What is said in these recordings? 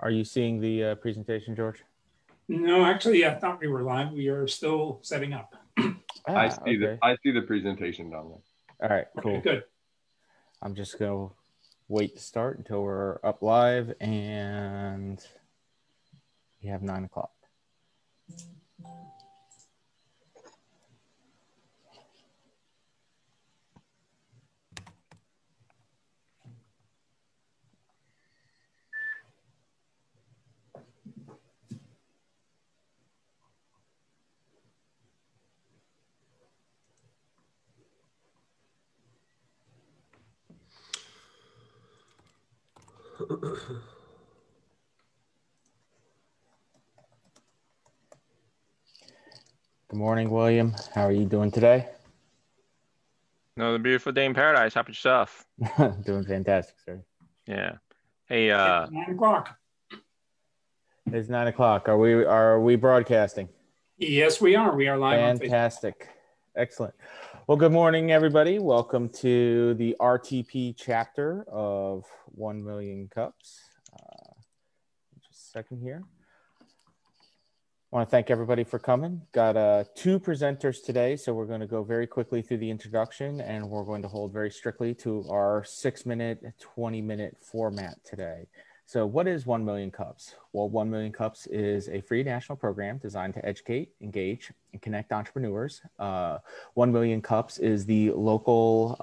Are you seeing the presentation, George? No, actually, I thought we were live. We are still setting up. I see the presentation down there. All right, cool. Okay, good. I'm just going to wait to start until we're up live, and we have 9 o'clock. Good morning, William. How are you doing today? Another beautiful day in paradise. How about yourself? Doing fantastic, sir. Yeah. Hey, 9 o'clock. It's 9 o'clock. Are we broadcasting? Yes, we are. We are live on Facebook. Fantastic. Excellent. Well, good morning, everybody. Welcome to the RTP chapter of 1 Million Cups. Just a second here. I want to thank everybody for coming. Got 2 presenters today, so we're going to go very quickly through the introduction, and we're going to hold very strictly to our 6-minute, 20-minute format today. So what is 1 Million Cups? Well, 1 Million Cups is a free national program designed to educate, engage, and connect entrepreneurs. 1 Million Cups is the local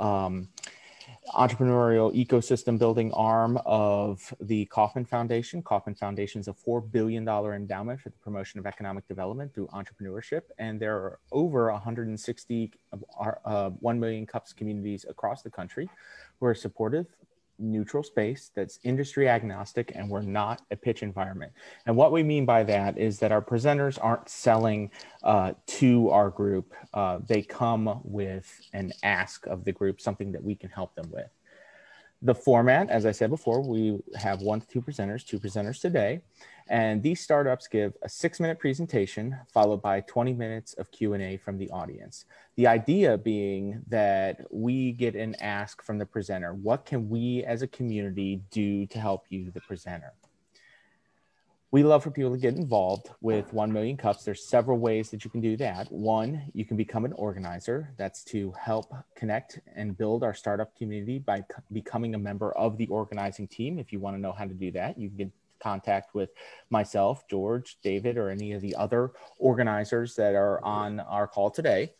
entrepreneurial ecosystem building arm of the Kauffman Foundation. Kauffman Foundation is a $4 billion endowment for the promotion of economic development through entrepreneurship. And there are over 160 1 Million Cups communities across the country who are supportive, neutral space that's industry agnostic, and we're not a pitch environment. And what we mean by that is that our presenters aren't selling to our group. They come with an ask of the group, something that we can help them with. The format, as I said before, we have 1 to 2 presenters today, and these startups give a 6-minute presentation followed by 20 minutes of Q&A from the audience. The idea being that we get an ask from the presenter. What can we as a community do to help you, the presenter? We love for people to get involved with 1 Million Cups. There's several ways that you can do that. One, you can become an organizer. That's to help connect and build our startup community by becoming a member of the organizing team. If you want to know how to do that, you can get in contact with myself, George, David, or any of the other organizers that are on our call today.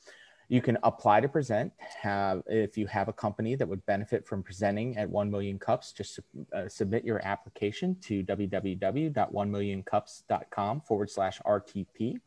You can apply to present. If you have a company that would benefit from presenting at 1 Million Cups, just submit your application to www.1millioncups.com/RTP.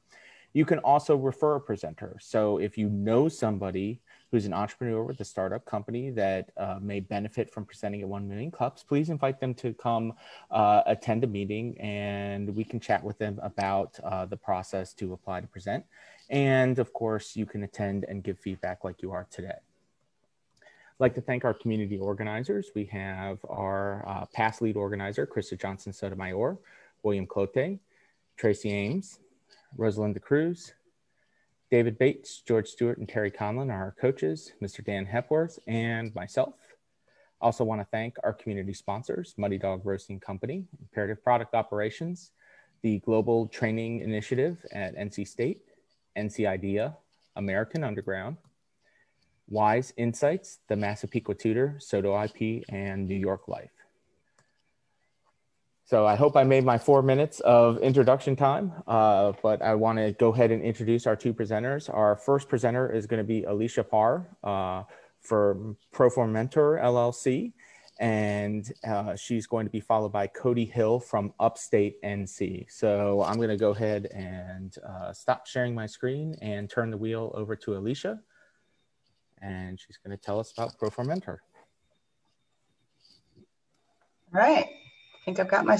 You can also refer a presenter. So if you know somebody who's an entrepreneur with a startup company that may benefit from presenting at 1 Million Cups, please invite them to come attend a meeting, and we can chat with them about the process to apply to present. And of course, you can attend and give feedback like you are today. I'd like to thank our community organizers. We have our past lead organizer, Krista Johnson Sotomayor, William Clote, Tracy Ames, Rosalinda Cruz, David Bates, George Stewart, and Terry Conlon are our coaches, Mr. Dan Hepworth, and myself. I also want to thank our community sponsors, Muddy Dog Roasting Company, Imperative Product Operations, the Global Training Initiative at NC State, NC IDEA, American Underground, Wise Insights, the Massapequa Tutor, Soto IP, and New York Life. So I hope I made my 4 minutes of introduction time, but I want to go ahead and introduce our 2 presenters. Our first presenter is going to be Alicia Parr for Performentor LLC, and she's going to be followed by Cody Hill from UpstateNC. So I'm going to go ahead and stop sharing my screen and turn the wheel over to Alicia, and she's going to tell us about Performentor. All right. I think I've got my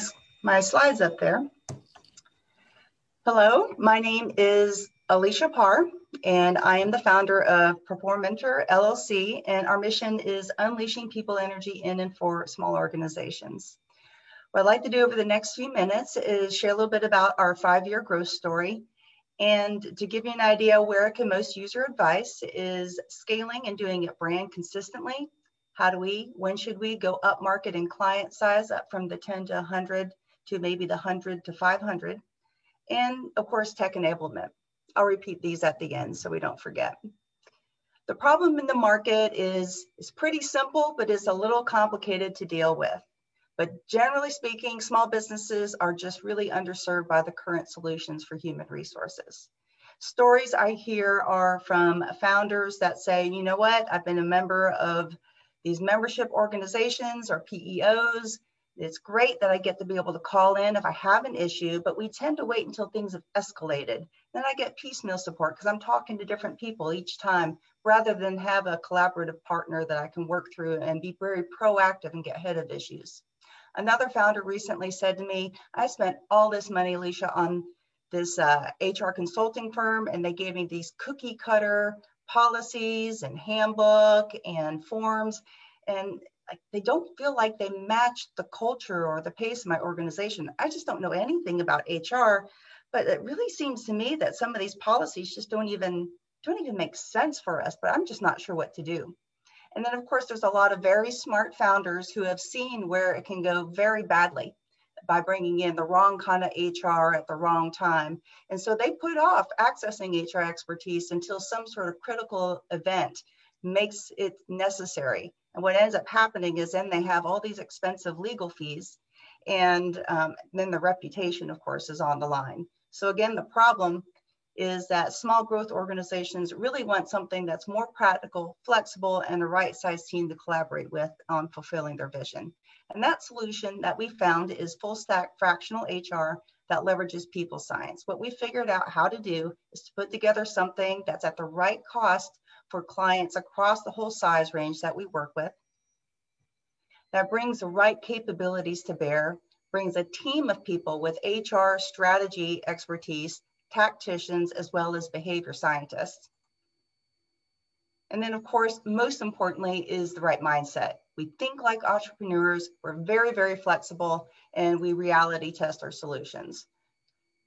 slides up there. Hello, my name is Alicia Parr, and I am the founder of Performentor LLC, and our mission is unleashing people energy in and for small organizations. What I'd like to do over the next few minutes is share a little bit about our 5-year growth story, and to give you an idea where I can most use your advice is scaling and doing it brand consistently. When should we go up market in client size, up from the 10 to 100 to maybe the 100 to 500. And of course, tech enablement. I'll repeat these at the end so we don't forget. The problem in the market is pretty simple, but it's a little complicated to deal with. But generally speaking, small businesses are just really underserved by the current solutions for human resources. Stories I hear are from founders that say, you know what, I've been a member of these membership organizations or PEOs. It's great that I get to be able to call in if I have an issue, but we tend to wait until things have escalated. Then I get piecemeal support because I'm talking to different people each time rather than have a collaborative partner that I can work through and be very proactive and get ahead of issues. Another founder recently said to me, I spent all this money, Alicia, on this HR consulting firm, and they gave me these cookie cutter policies and handbook and forms, and they don't feel like they match the culture or the pace of my organization. I just don't know anything about HR, but it really seems to me that some of these policies just don't even make sense for us, but I'm just not sure what to do. And then of course, there's a lot of very smart founders who have seen where it can go very badly by bringing in the wrong kind of HR at the wrong time. And so they put off accessing HR expertise until some sort of critical event makes it necessary. And what ends up happening is then they have all these expensive legal fees, and then the reputation, of course, is on the line. So again, the problem is that small growth organizations really want something that's more practical, flexible, and a right-sized team to collaborate with on fulfilling their vision. And that solution that we found is full stack fractional HR that leverages people science. What we figured out how to do is to put together something that's at the right cost for clients across the whole size range that we work with, that brings the right capabilities to bear, brings a team of people with HR strategy expertise, tacticians, as well as behavior scientists. And then of course, most importantly is the right mindset. We think like entrepreneurs, we're very, very flexible, and we reality test our solutions.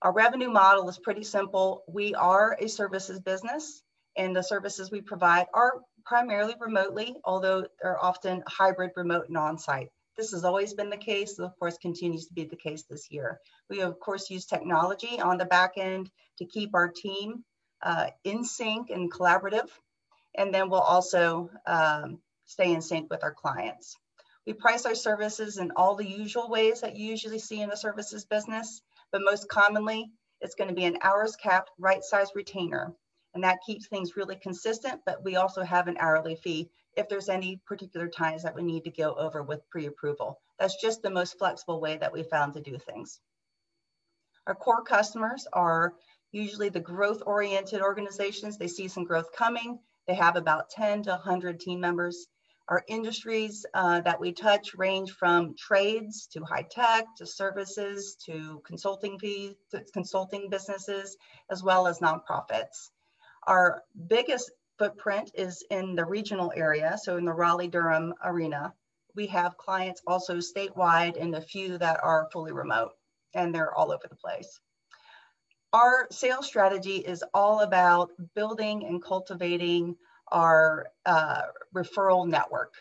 Our revenue model is pretty simple. We are a services business, and the services we provide are primarily remotely, although they're often hybrid, remote, and on-site. This has always been the case, and of course continues to be the case this year. We of course use technology on the back end to keep our team in sync and collaborative, and then we'll also stay in sync with our clients. We price our services in all the usual ways that you usually see in a services business, but most commonly it's going to be an hours capped, right size retainer. And that keeps things really consistent, but we also have an hourly fee if there's any particular times that we need to go over with pre-approval. That's just the most flexible way that we found to do things. Our core customers are usually the growth-oriented organizations. They see some growth coming. They have about 10 to 100 team members. Our industries that we touch range from trades to high tech, to services, to consulting fees, to consulting businesses, as well as nonprofits. Our biggest footprint is in the regional area, so in the Raleigh-Durham arena. We have clients also statewide and a few that are fully remote, and they're all over the place. Our sales strategy is all about building and cultivating our referral network.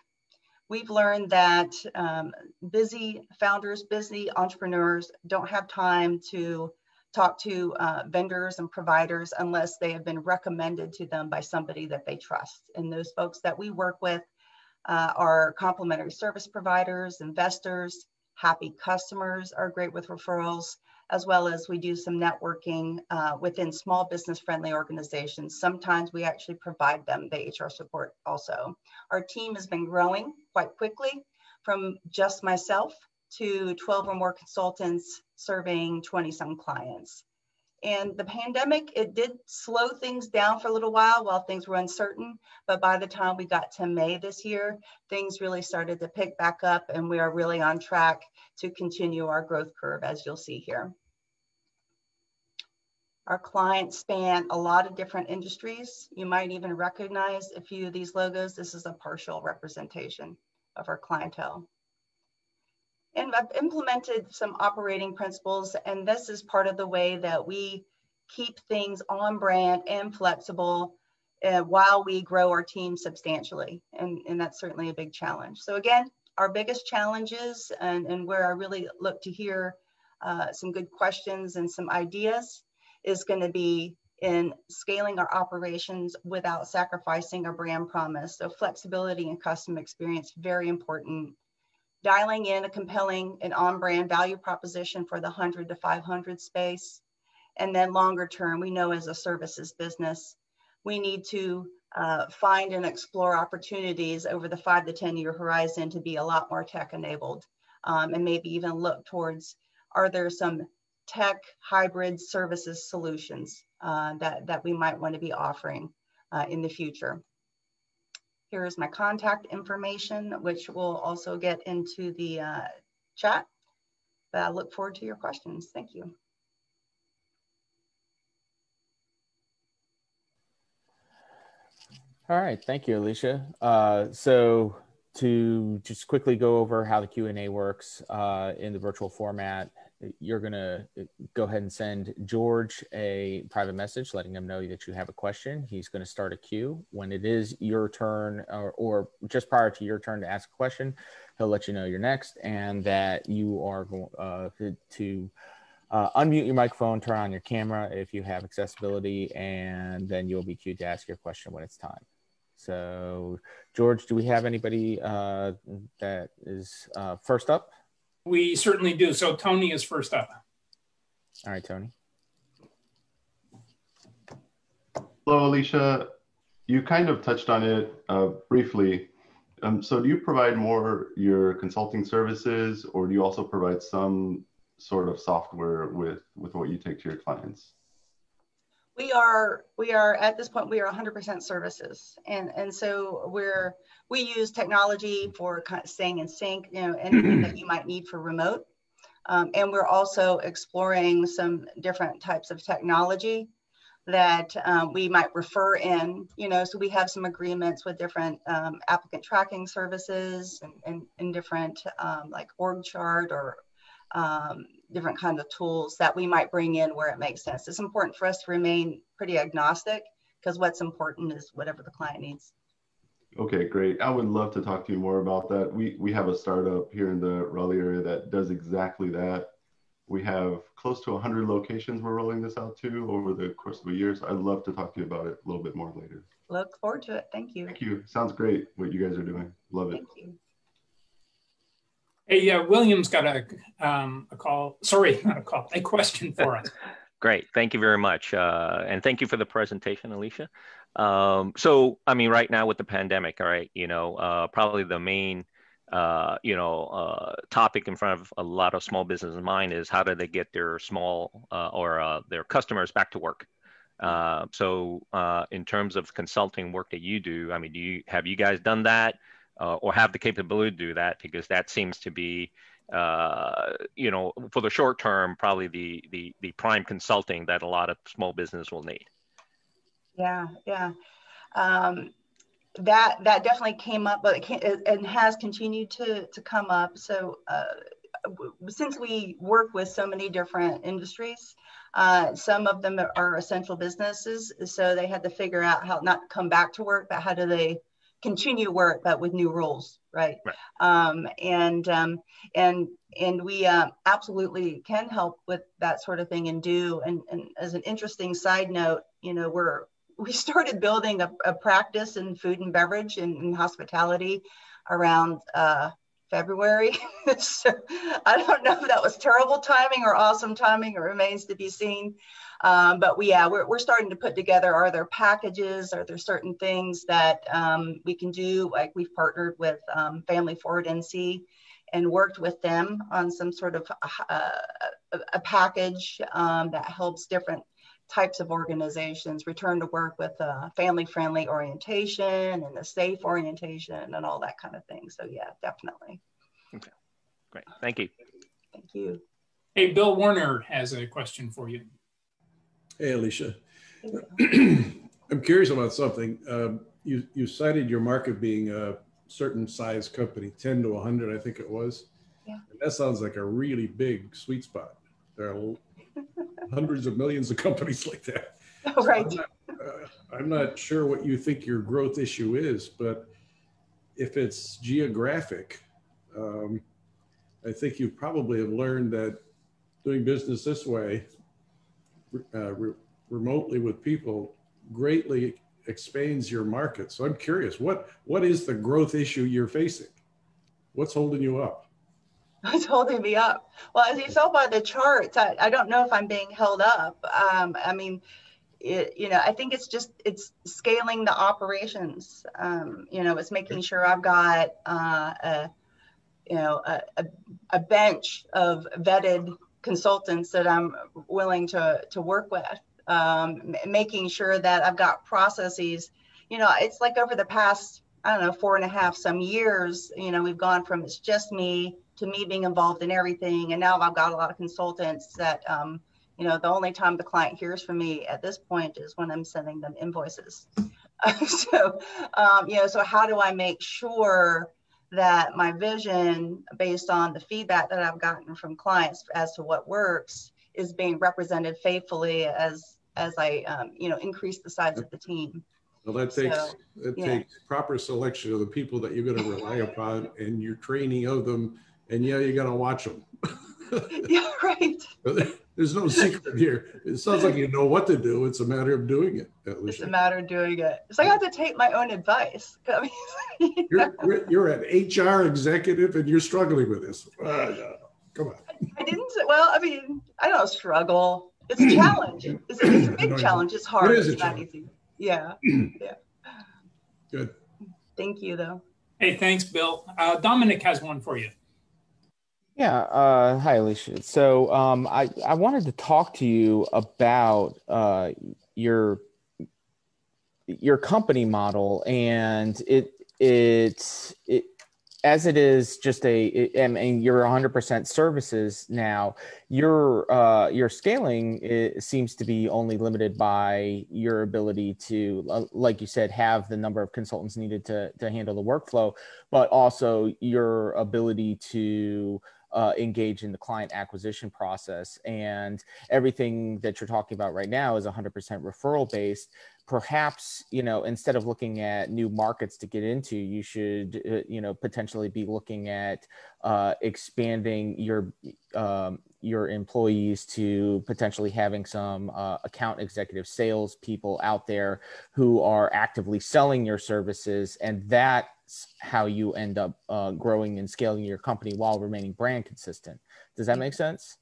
We've learned that busy founders, busy entrepreneurs don't have time to talk to vendors and providers unless they have been recommended to them by somebody that they trust. And those folks that we work with are complimentary service providers, investors, happy customers are great with referrals, as well as we do some networking within small business friendly organizations. Sometimes we actually provide them the HR support also. Our team has been growing quite quickly from just myself to 12 or more consultants serving 20-some clients. And the pandemic, it did slow things down for a little while things were uncertain, but by the time we got to May this year, things really started to pick back up, and we are really on track to continue our growth curve, as you'll see here. Our clients span a lot of different industries. You might even recognize a few of these logos. This is a partial representation of our clientele. And I've implemented some operating principles, and this is part of the way that we keep things on brand and flexible while we grow our team substantially. And that's certainly a big challenge. So again, our biggest challenges and where I really look to hear some good questions and some ideas is going to be in scaling our operations without sacrificing our brand promise. So flexibility and customer experience, very important. Dialing in a compelling and on-brand value proposition for the 100 to 500 space. And then longer term, we know as a services business, we need to find and explore opportunities over the 5 to 10 year horizon to be a lot more tech enabled, and maybe even look towards, are there some tech hybrid services solutions that we might want to be offering in the future. Here is my contact information, which will also get into the chat, but I look forward to your questions. Thank you. All right, thank you, Alicia. So to just quickly go over how the Q&A works in the virtual format, you're gonna go ahead and send George a private message letting him know that you have a question. He's gonna start a queue. When it is your turn, or just prior to your turn to ask a question, he'll let you know you're next and that you are going to unmute your microphone, turn on your camera if you have accessibility, and then you'll be queued to ask your question when it's time. So, George, do we have anybody that is first up? We certainly do. So Tony is first up. All right, Tony. Hello, Alicia. You kind of touched on it briefly. So do you provide more your consulting services, or do you also provide some sort of software with what you take to your clients? We are at this point, we are 100% services. And so we use technology for kind of staying in sync, you know, anything that you might need for remote. And we're also exploring some different types of technology that we might refer in, you know, so we have some agreements with different applicant tracking services and different like org chart or different kinds of tools that we might bring in where it makes sense. It's important for us to remain pretty agnostic because what's important is whatever the client needs. Okay, great. I would love to talk to you more about that. We have a startup here in the Raleigh area that does exactly that. We have close to 100 locations we're rolling this out to over the course of a year. So I'd love to talk to you about it a little bit more later. Look forward to it. Thank you. Thank you. Sounds great what you guys are doing. Love it. Thank you. Hey, William's got a call. Sorry, not a call. A question for us. Great. Thank you very much. And thank you for the presentation, Alicia. So, I mean, right now with the pandemic, all right, you know, probably the main, topic in front of a lot of small business in mind is how do they get their small or their customers back to work? So in terms of consulting work that you do, I mean, have you guys done that or have the capability to do that? Because that seems to be, you know, for the short term, probably the prime consulting that a lot of small business will need. Yeah, yeah. That definitely came up, but it has continued to come up. So since we work with so many different industries, some of them are essential businesses. So they had to figure out how not to come back to work, but how do they continue work, but with new rules, right? And we absolutely can help with that sort of thing and do. And as an interesting side note, you know, we started building a practice in food and beverage and hospitality around February. So I don't know if that was terrible timing or awesome timing. It remains to be seen. But we're starting to put together, are there packages? Are there certain things that we can do? Like we've partnered with Family Forward NC and worked with them on some sort of a package that helps different types of organizations return to work with a family-friendly orientation and a safe orientation and all that kind of thing. So yeah, definitely. Okay, great. Thank you. Thank you. Hey, Bill Warner has a question for you. Hey, Alicia. I'm curious about something. You cited your market being a certain size company, 10 to 100, I think it was. Yeah. And that sounds like a really big sweet spot. There are hundreds of millions of companies like that. Oh, right. So I'm not sure what you think your growth issue is, but if it's geographic, I think you probably have learned that doing business this way, remotely with people, greatly expands your market. So I'm curious, what is the growth issue you're facing? What's holding you up? What's holding me up? Well, as you saw by the charts, I don't know if I'm being held up. I mean, I think it's scaling the operations. It's making sure I've got a bench of vetted consultants that I'm willing to work with, making sure that I've got processes. It's like over the past, I don't know, 4.5 some years, we've gone from it's just me to me being involved in everything. And now I've got a lot of consultants that, the only time the client hears from me at this point is when I'm sending them invoices. So how do I make sure that my vision based on the feedback that I've gotten from clients as to what works is being represented faithfully as I, increase the size of the team. Well, that takes proper selection of the people that you're going to rely upon and your training of them. And you got to watch them. Yeah, right. There's no secret here. It sounds like you know what to do. It's a matter of doing it. It's a matter of doing it. So I have to take my own advice. I mean, you're an HR executive and you're struggling with this. Come on. I didn't. Well, I mean, I don't struggle. It's a challenge. It's a big challenge. It's hard. It's not easy. Yeah. Yeah. Good. Thank you, though. Hey, thanks, Bill. Dominic has one for you. Yeah. Hi, Alicia. So I wanted to talk to you about your company model, and it as it is just and you're 100% services now. Your scaling seems to be only limited by your ability to, like you said, have the number of consultants needed to handle the workflow, but also your ability to engage in the client acquisition process. And everything that you're talking about right now is 100% referral based. Perhaps, instead of looking at new markets to get into, you should, potentially be looking at expanding your employees to potentially having some account executive sales people out there who are actively selling your services. And that's how you end up growing and scaling your company while remaining brand consistent. Does that make sense?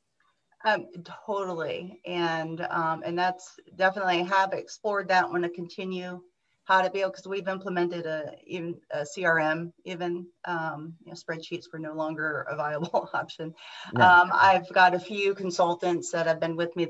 Totally. And that's definitely have explored that, want to continue how to build, because we've implemented even a CRM, even spreadsheets were no longer a viable option. Right. I've got a few consultants that have been with me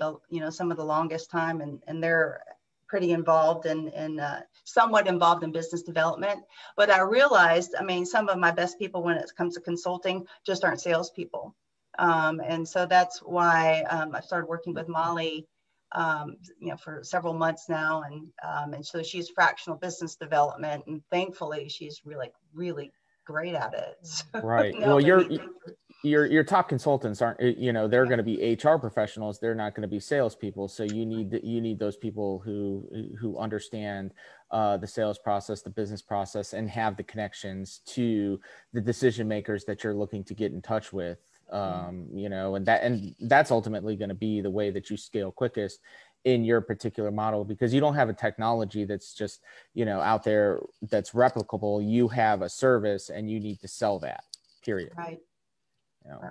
some of the longest time, and they're pretty involved and somewhat involved in business development. But I realized, some of my best people when it comes to consulting just aren't salespeople. And so that's why I started working with Molly, for several months now. And so she's fractional business development, and thankfully she's really, really great at it. So, right. Well, your top consultants aren't, they're going to be HR professionals. They're not going to be salespeople. So you need those people who understand the sales process, the business process, and have the connections to the decision makers that you're looking to get in touch with. And that's ultimately going to be the way that you scale quickest in your particular model, because you don't have a technology that's just, out there that's replicable. You have a service and you need to sell that, period. Right.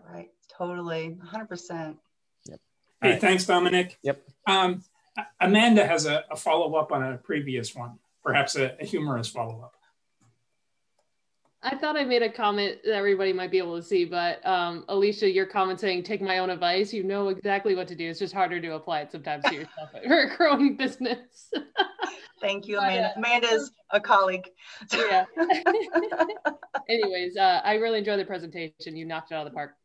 Right. Totally. 100%. Yep. Hey, thanks, Dominic. Yep. Amanda has a follow-up on a previous one, perhaps a humorous follow-up. I thought I made a comment that everybody might be able to see, but Alicia, your comment saying, take my own advice, you know exactly what to do. It's just harder to apply it sometimes to yourself for a growing business. Thank you, Amanda. Amanda's a colleague. Yeah. Anyways, I really enjoyed the presentation. You knocked it out of the park.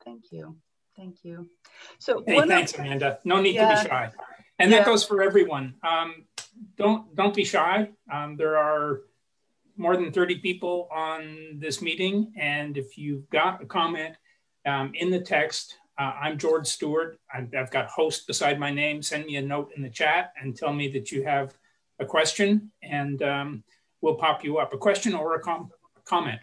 Thank you. Thank you. So hey, thanks, Amanda. No need to be shy. And that goes for everyone. Don't be shy. There are more than 30 people on this meeting. And if you've got a comment in the text, I'm George Stewart. I've got host beside my name. Send me a note in the chat and tell me that you have a question, and we'll pop you up, a question or a comment.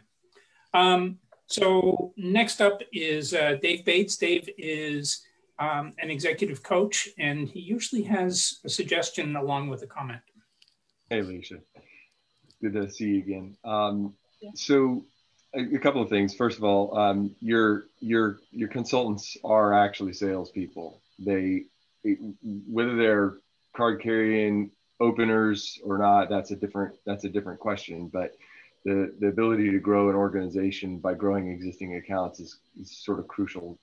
So next up is Dave Bates. Dave is an executive coach, and he usually has a suggestion along with a comment. Hey, Alicia. Good to see you again. So a couple of things. First of all, your consultants are actually salespeople. Whether they're card carrying openers or not, that's a different question. But the ability to grow an organization by growing existing accounts is sort of crucial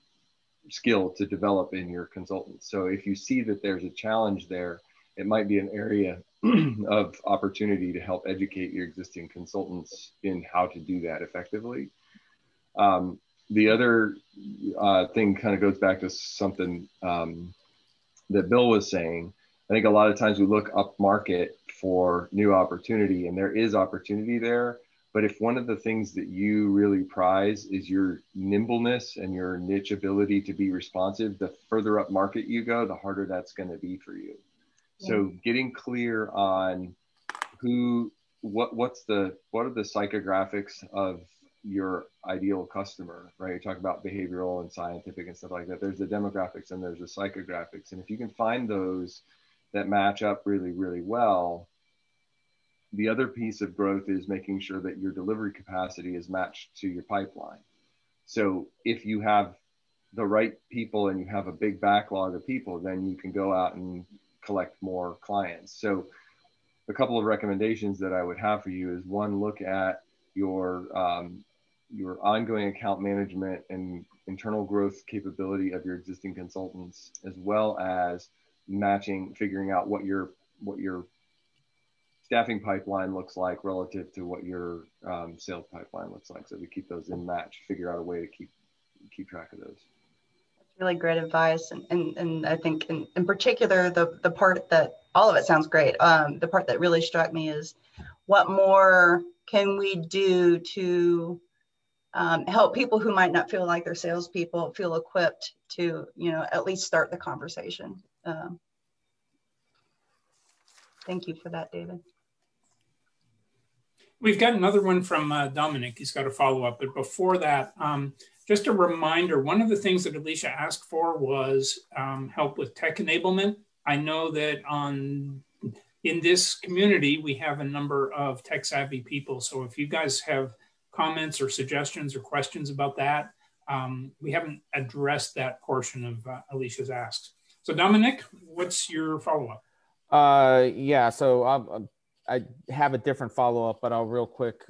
skill to develop in your consultants. So if you see that there's a challenge there, it might be an area of opportunity to help educate your existing consultants in how to do that effectively. The other thing kind of goes back to something that Bill was saying. I think a lot of times we look up market for new opportunity, and there is opportunity there. But if one of the things that you really prize is your nimbleness and your niche ability to be responsive, the further up market you go, the harder that's going to be for you. So getting clear on what are the psychographics of your ideal customer, right? You talk about behavioral and scientific and stuff like that. There's the demographics and there's the psychographics. And if you can find those that match up really, really well, the other piece of growth is making sure that your delivery capacity is matched to your pipeline. So if you have the right people and you have a big backlog of people, then you can go out and collect more clients. So a couple of recommendations that I would have for you is, one, look at your ongoing account management and internal growth capability of your existing consultants, as well as figuring out what your staffing pipeline looks like relative to what your sales pipeline looks like. So we keep those in match, figure out a way to keep track of those. Really great advice. And I think in particular, the part that, all of it sounds great. The part that really struck me is, what more can we do to help people who might not feel like they're salespeople feel equipped to, at least start the conversation. Thank you for that, David. We've got another one from Dominic. He's got a follow-up, but before that, just a reminder, one of the things that Alicia asked for was help with tech enablement. I know that in this community, we have a number of tech-savvy people. So if you guys have comments or suggestions or questions about that, we haven't addressed that portion of Alicia's asks. So Dominic, what's your follow-up? Yeah, so I have a different follow-up, but I'll real quick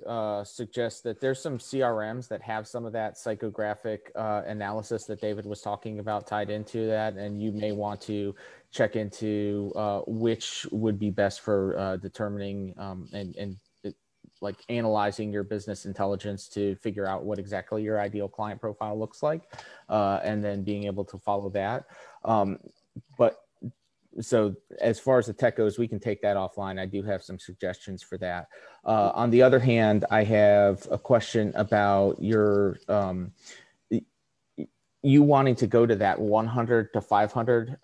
suggest that there's some CRMs that have some of that psychographic analysis that David was talking about tied into that, and you may want to check into which would be best for determining and like analyzing your business intelligence to figure out what exactly your ideal client profile looks like, and then being able to follow that. So as far as the tech goes, we can take that offline. I do have some suggestions for that. On the other hand, I have a question about your you wanting to go to that 100 to 500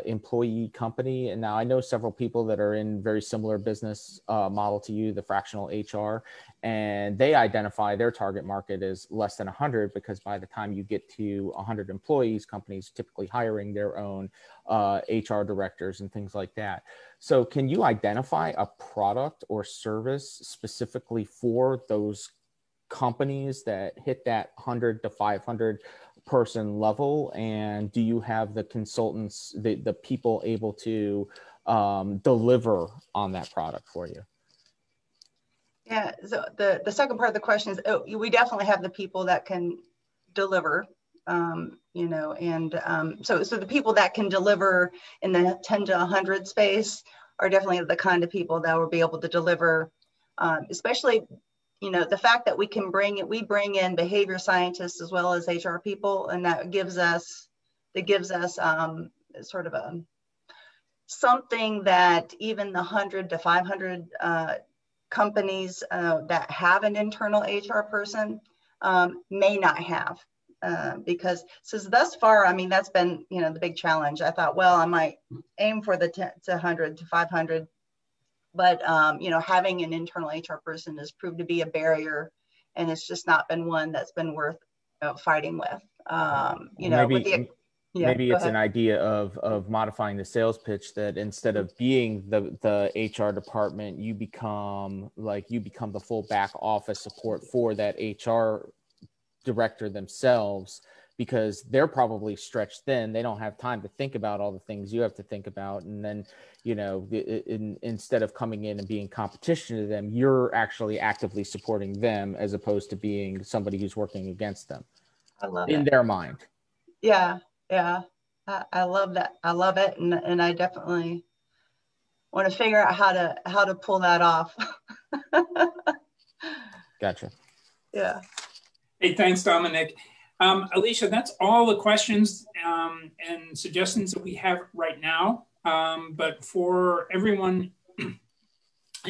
employee company. And now I know several people that are in very similar business model to you, the fractional HR, and they identify their target market as less than 100, because by the time you get to 100 employees, companies typically hiring their own HR directors and things like that. So can you identify a product or service specifically for those companies that hit that 100 to 500 person level? And do you have the consultants, the people able to deliver on that product for you? Yeah, so the second part of the question is, we definitely have the people that can deliver, so the people that can deliver in the 10 to 100 space are definitely the kind of people that will be able to deliver, especially, the fact that we bring in behavior scientists as well as HR people, and that gives us sort of something that even the 100 to 500 companies that have an internal HR person may not have, because since thus far, that's been, the big challenge. I thought, well, I might aim for the 10 to 100 to 500, but, having an internal HR person has proved to be a barrier, and it's just not been one that's been worth fighting with. Yeah, maybe it's an idea of modifying the sales pitch, that instead of being the HR department, you become the full back office support for that HR director themselves, because they're probably stretched thin. They don't have time to think about all the things you have to think about. And then, instead of coming in and being competition to them, you're actually actively supporting them as opposed to being somebody who's working against them. I love in it. their mind. Yeah. I love that. I love it. And I definitely want to figure out how to pull that off. Gotcha. Yeah. Hey, thanks, Dominic. Alicia, that's all the questions and suggestions that we have right now. But for everyone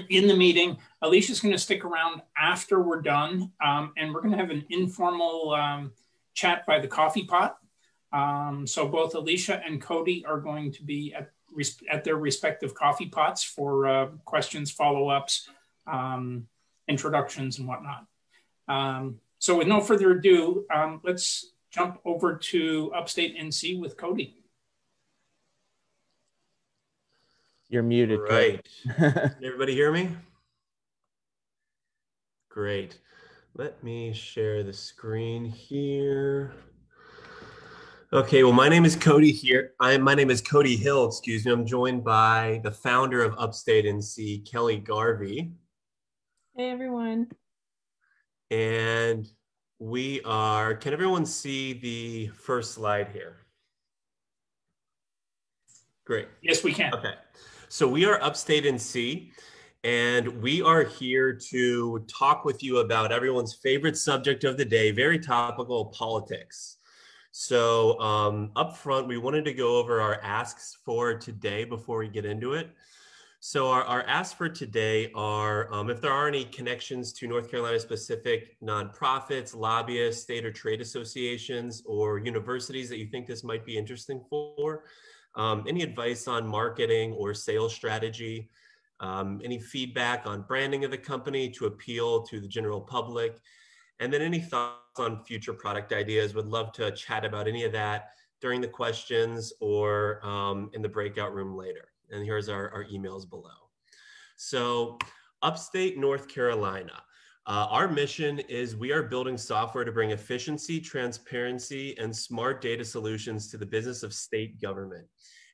in the meeting, Alicia's going to stick around after we're done, and we're going to have an informal chat by the coffee pot. So both Alicia and Cody are going to be at their respective coffee pots for questions, follow-ups, introductions, and whatnot. So with no further ado, let's jump over to UpstateNC with Cody. You're muted. Right. Can everybody hear me? Great. Let me share the screen here. Okay, well, my name is Cody here. My name is Cody Hill, excuse me. I'm joined by the founder of UpstateNC, Kelly Garvey. Hey, everyone. And we are, can everyone see the first slide here? Great. Yes, we can. Okay. So we are UpstateNC, and we are here to talk with you about everyone's favorite subject of the day, very topical, politics. So up front, we wanted to go over our asks for today before we get into it. So our asks for today are, if there are any connections to North Carolina specific nonprofits, lobbyists, state or trade associations, or universities that you think this might be interesting for, any advice on marketing or sales strategy, any feedback on branding of the company to appeal to the general public, and then any thoughts on future product ideas. Would love to chat about any of that during the questions or in the breakout room later. And here's our emails below. So upstate North Carolina, our mission is we are building software to bring efficiency, transparency, and smart data solutions to the business of state government.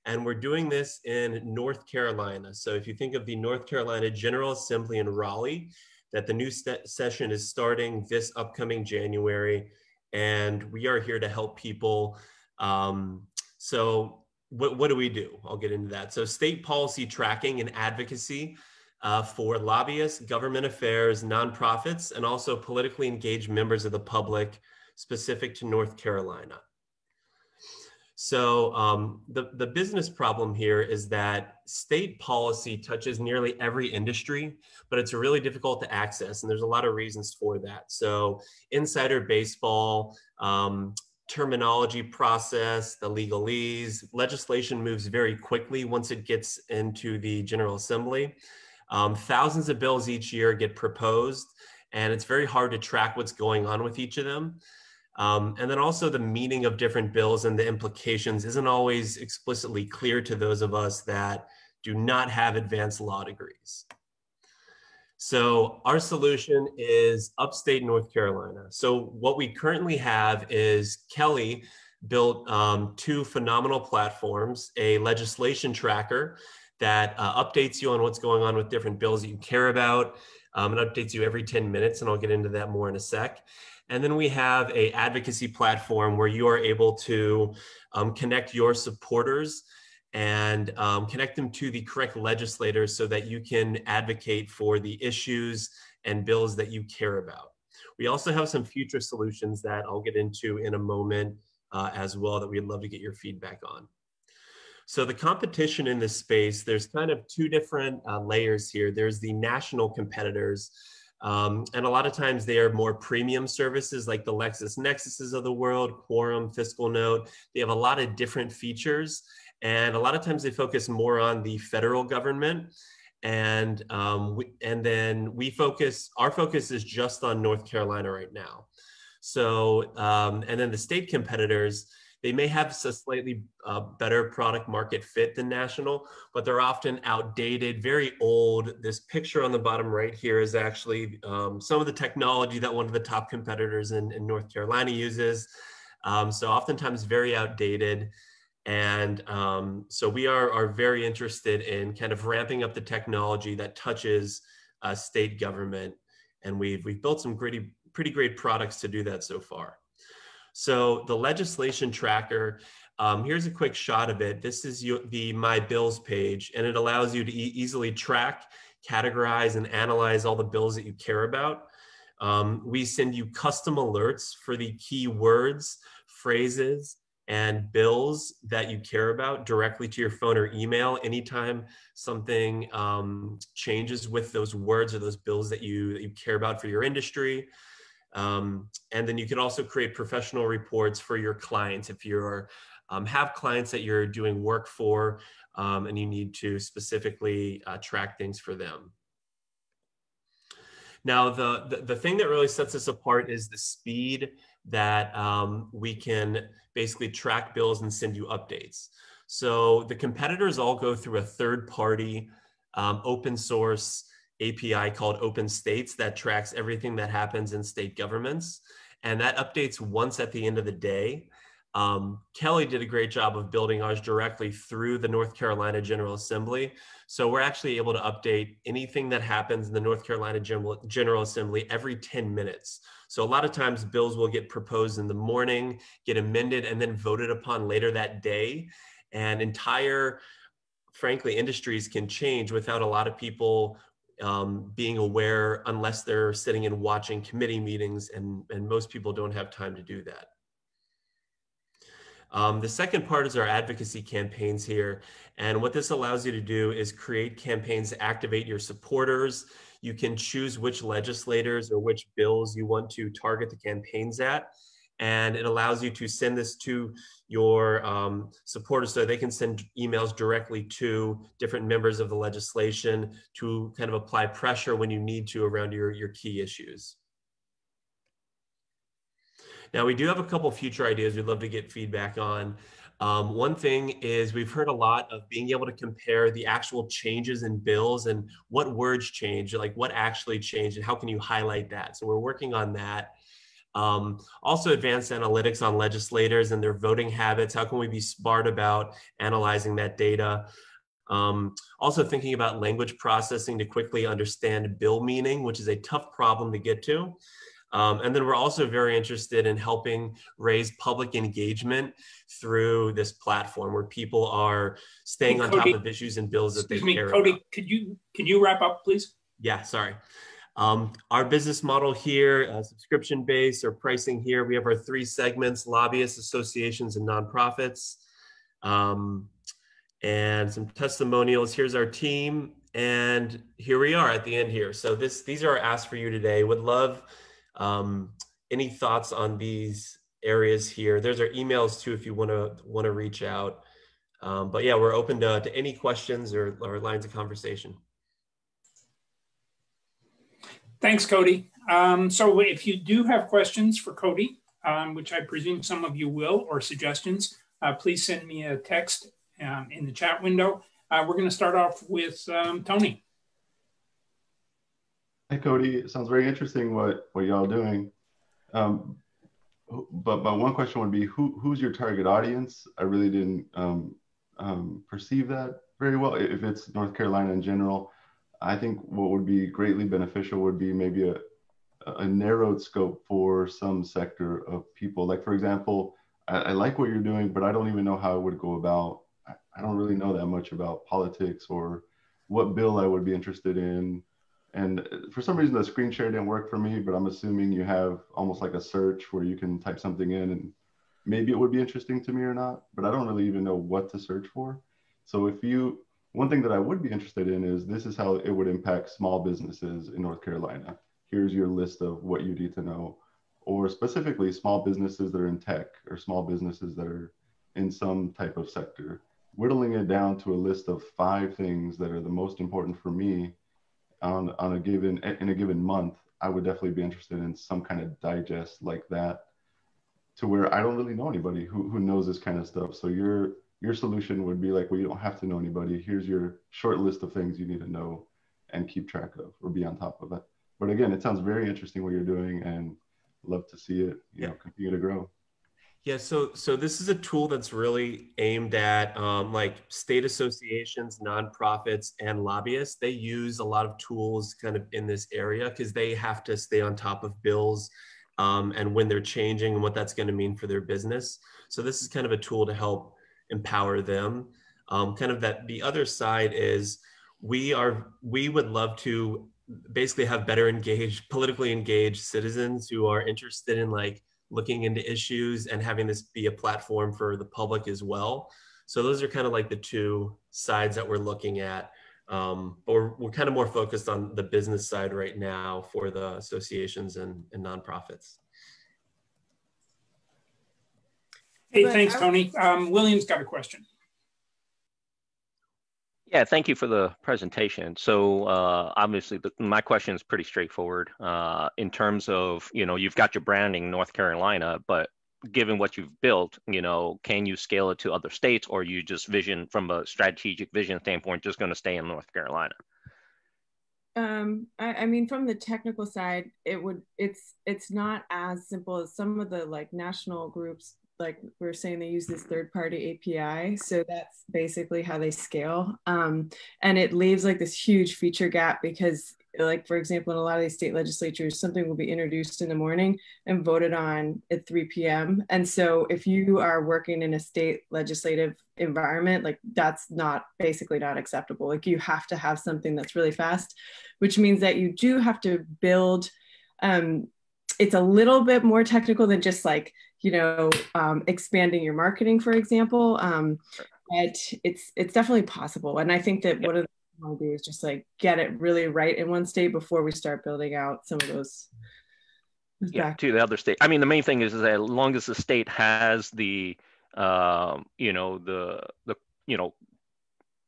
And we're doing this in North Carolina. So if you think of the North Carolina General Assembly in Raleigh, that the new session is starting this upcoming January, and we are here to help people. So what do we do? I'll get into that. So state policy tracking and advocacy for lobbyists, government affairs, nonprofits, and also politically engaged members of the public specific to North Carolina. So the business problem here is that state policy touches nearly every industry, but it's really difficult to access. And there's a lot of reasons for that. So insider baseball, terminology process, the legalese, legislation moves very quickly once it gets into the General Assembly. Thousands of bills each year get proposed, and it's very hard to track what's going on with each of them. And then also the meaning of different bills and the implications isn't always explicitly clear to those of us that do not have advanced law degrees. So our solution is upstate North Carolina. So what we currently have is Kelly built two phenomenal platforms, a legislation tracker that updates you on what's going on with different bills that you care about. It updates you every 10 minutes, and I'll get into that more in a sec. And then we have an advocacy platform where you are able to connect your supporters and connect them to the correct legislators so that you can advocate for the issues and bills that you care about. We also have some future solutions that I'll get into in a moment as well that we'd love to get your feedback on. So the competition in this space, there's kind of two different layers here. There's the national competitors. And a lot of times they are more premium services like the LexisNexuses of the world, Quorum, Fiscal Note. They have a lot of different features. And a lot of times they focus more on the federal government. And then our focus is just on North Carolina right now. So, and then the state competitors, They may have a slightly better product market fit than national, but they're often outdated, very old. This picture on the bottom right here is actually some of the technology that one of the top competitors in North Carolina uses. So oftentimes very outdated. And so we are very interested in kind of ramping up the technology that touches state government. And we've built some pretty great products to do that so far. So the legislation tracker, here's a quick shot of it. This is the My Bills page, and it allows you to easily track, categorize, and analyze all the bills that you care about. We send you custom alerts for the key words, phrases, and bills that you care about directly to your phone or email anytime something changes with those words or those bills that you care about for your industry. And then you can also create professional reports for your clients if you have clients that you're doing work for and you need to specifically track things for them. Now, the thing that really sets us apart is the speed that we can basically track bills and send you updates. So the competitors all go through a third-party open source API called Open States that tracks everything that happens in state governments. And that updates once at the end of the day. Kelly did a great job of building ours directly through the North Carolina General Assembly. So we're actually able to update anything that happens in the North Carolina General Assembly every 10 minutes. So a lot of times bills will get proposed in the morning, get amended, and then voted upon later that day. And entire, frankly, industries can change without a lot of people being aware unless they're sitting and watching committee meetings, and most people don't have time to do that. The second part is our advocacy campaigns here. And what this allows you to do is create campaigns to activate your supporters. You can choose which legislators or which bills you want to target the campaigns at. And it allows you to send this to your supporters so they can send emails directly to different members of the legislation to kind of apply pressure when you need to around your key issues. Now, we do have a couple future ideas we'd love to get feedback on. One thing is we've heard a lot of being able to compare the actual changes in bills and what words change, like what actually changed and how can you highlight that. So we're working on that. Also advanced analytics on legislators and their voting habits. How can we be smart about analyzing that data? Also thinking about language processing to quickly understand bill meaning, which is a tough problem to get to. And then we're also very interested in helping raise public engagement through this platform where people are staying on top of issues and bills that they care about. Cody, can you wrap up, please? Yeah, sorry. Our business model here, subscription-based or pricing here, we have our 3 segments: lobbyists, associations, and nonprofits. And some testimonials. Here's our team. And here we are at the end here. So these are our asks for you today. Would love any thoughts on these areas here. There's our emails too if you want to reach out. But yeah, we're open to any questions or lines of conversation. Thanks, Cody. So if you do have questions for Cody, which I presume some of you will, or suggestions, please send me a text in the chat window. We're going to start off with Tony. Hey, Cody, it sounds very interesting what y'all doing. But my one question would be, who's your target audience? I really didn't perceive that very well. If it's North Carolina in general, I think what would be greatly beneficial would be maybe a narrowed scope for some sector of people. Like, for example, I like what you're doing, but I don't even know how I would go about. I don't really know that much about politics or what bill I would be interested in. And for some reason, the screen share didn't work for me, but I'm assuming you have almost like a search where you can type something in and maybe it would be interesting to me or not, but I don't really even know what to search for. So one thing that I would be interested in is this is how it would impact small businesses in North Carolina. Here's your list of what you need to know, or specifically small businesses that are in tech or small businesses that are in some type of sector. Whittling it down to a list of 5 things that are the most important for me in a given month, I would definitely be interested in some kind of digest like that. to where I don't really know anybody who knows this kind of stuff. So your solution would be like, well, you don't have to know anybody. Here's your short list of things you need to know and keep track of or be on top of it. But again, it sounds very interesting what you're doing, and love to see it, you know, continue to grow. Yeah, so this is a tool that's really aimed at like state associations, nonprofits, and lobbyists. They use a lot of tools kind of in this area because they have to stay on top of bills and when they're changing and what that's going to mean for their business. So this is kind of a tool to help empower them. Kind of that the other side is we would love to basically have better engaged, politically engaged citizens who are interested in like looking into issues and having this be a platform for the public as well. So those are kind of like the two sides that we're looking at. But we're kind of more focused on the business side right now for the associations and nonprofits. Hey, thanks, Tony. William's got a question. Yeah, thank you for the presentation. So obviously, my question is pretty straightforward. In terms of, you know, you've got your branding in North Carolina, but given what you've built, you know, can you scale it to other states, or you just vision from a strategic vision standpoint, just going to stay in North Carolina? I mean, from the technical side, it's not as simple as some of the like national groups. Like we were saying, they use this third-party API. So that's basically how they scale. And it leaves like this huge feature gap because, like, for example, in a lot of these state legislatures, something will be introduced in the morning and voted on at 3 p.m. And so if you are working in a state legislative environment, like that's basically not acceptable. Like you have to have something that's really fast, which means that you do have to build, it's a little bit more technical than just like, you know, expanding your marketing, for example. But it's definitely possible. And I think that one of the things I want to do is just like get it really right in one state before we start building out some of those. Yeah, to the other state. I mean, the main thing is that as long as the state has the, you know, the you know,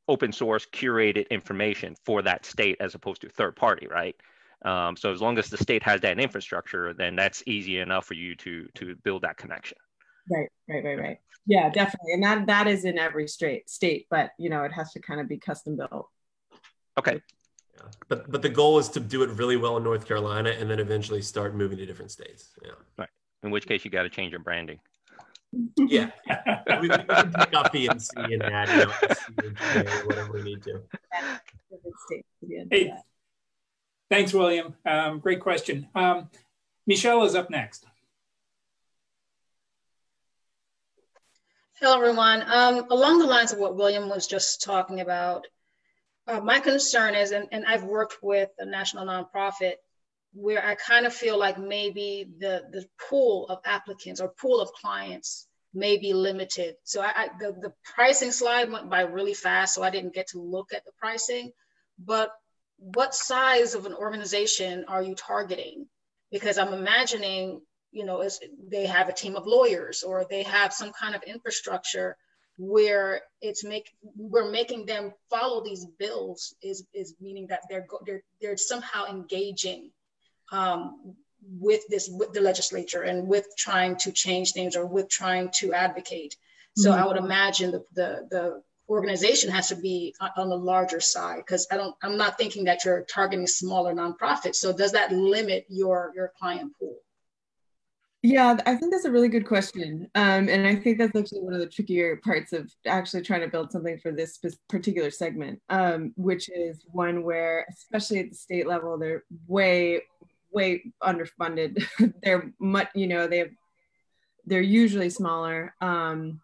open source curated information for that state as opposed to third party, right? So as long as the state has that infrastructure, then that's easy enough for you to build that connection. Right. Yeah, definitely. And that is in every state, but you know, it has to kind of be custom built. Okay. Yeah. But the goal is to do it really well in North Carolina and then eventually start moving to different states. Yeah. Right. In which case you got to change your branding. Yeah. we can take off PNC and add, you know, whatever we need to. Hey, thanks, William. Great question. Michelle is up next. Hello, everyone. Along the lines of what William was just talking about, my concern is, and I've worked with a national nonprofit where I kind of feel like maybe the pool of applicants or pool of clients may be limited. So the pricing slide went by really fast, so I didn't get to look at the pricing. But what size of an organization are you targeting? Because I'm imagining, you know, they have a team of lawyers or they have some kind of infrastructure where we're making them follow these bills is meaning that they're somehow engaging with the legislature and with trying to change things or with trying to advocate. So I would imagine the organization has to be on the larger side, because I'm not thinking that you're targeting smaller nonprofits. So does that limit your client pool? Yeah, I think that's a really good question. And I think that's actually one of the trickier parts of actually trying to build something for this particular segment, which is one where, especially at the state level, they're way underfunded. They're much, you know, they're usually smaller. And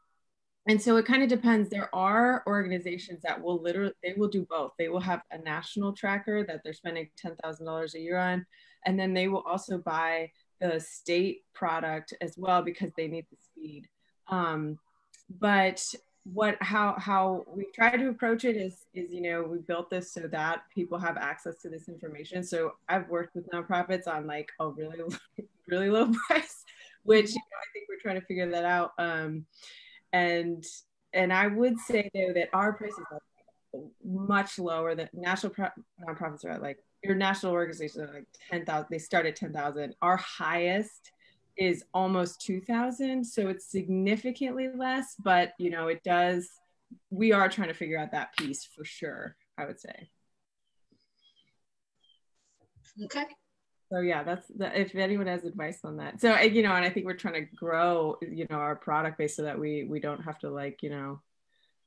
so it kind of depends. There are organizations that will they will do both. They will have a national tracker that they're spending $10,000 a year on, and then they will also buy the state product as well because they need the speed. But how we try to approach it is, you know, we built this so that people have access to this information. So I've worked with nonprofits on like a really low price, which, you know, I think we're trying to figure that out. And I would say though that our prices are much lower than national nonprofits are at, like, your national organizations are like 10,000. They start at 10,000. Our highest is almost 2,000. So it's significantly less, but you know, it does, we are trying to figure out that piece for sure, I would say. Okay. So yeah, that's if anyone has advice on that. So, you know, and I think we're trying to grow, you know, our product base so that we don't have to, like, you know,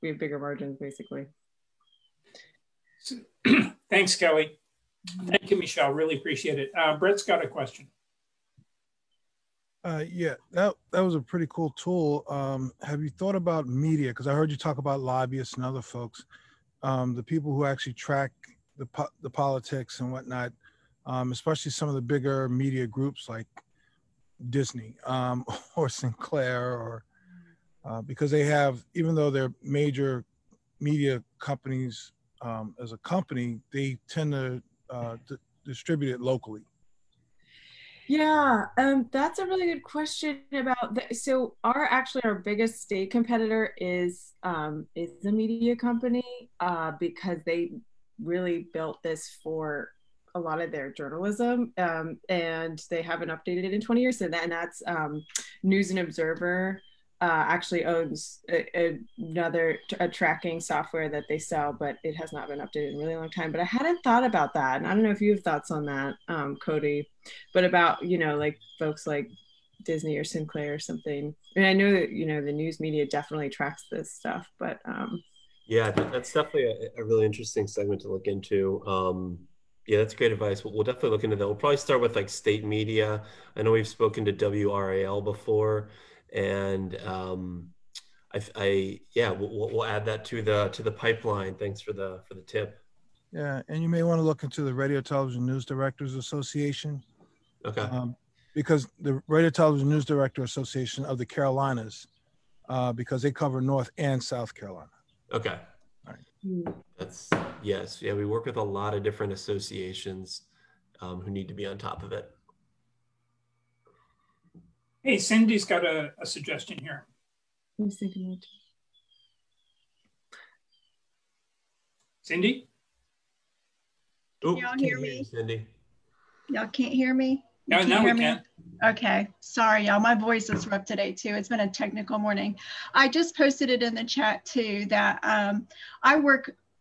we have bigger margins basically. Thanks, Kelly. Thank you, Michelle. Really appreciate it. Brett's got a question. Yeah, that was a pretty cool tool. Have you thought about media? Because I heard you talk about lobbyists and other folks, the people who actually track the politics and whatnot, especially some of the bigger media groups like Disney or Sinclair, or because they have, even though they're major media companies as a company, they tend to distribute it locally. Yeah, that's a really good question about that. So our biggest state competitor is the media company because they really built this for a lot of their journalism, and they haven't updated it in 20 years. So that's News and Observer actually owns another tracking software that they sell, but it has not been updated in a really long time. But I hadn't thought about that, and I don't know if you have thoughts on that, Cody, but about, you know, like folks like Disney or Sinclair or something. I mean, I know that, you know, the news media definitely tracks this stuff, but yeah, that's definitely a really interesting segment to look into. Yeah, that's great advice. We'll definitely look into that. We'll probably start with like state media. I know we've spoken to WRAL before, and yeah, we'll add that to the pipeline. Thanks for the tip. Yeah, and you may want to look into the Radio Television News Directors Association. Okay. Because the Radio Television News Director Association of the Carolinas, because they cover North and South Carolina. Okay. All right. That's, yes. Yeah, we work with a lot of different associations who need to be on top of it. Hey, Cindy's got a suggestion here. I was thinking that. Cindy? Oh, y'all hear me? Cindy. Y'all can't hear me? No, now we can. Okay, sorry y'all, my voice is rough today too. It's been a technical morning. I just posted it in the chat too that I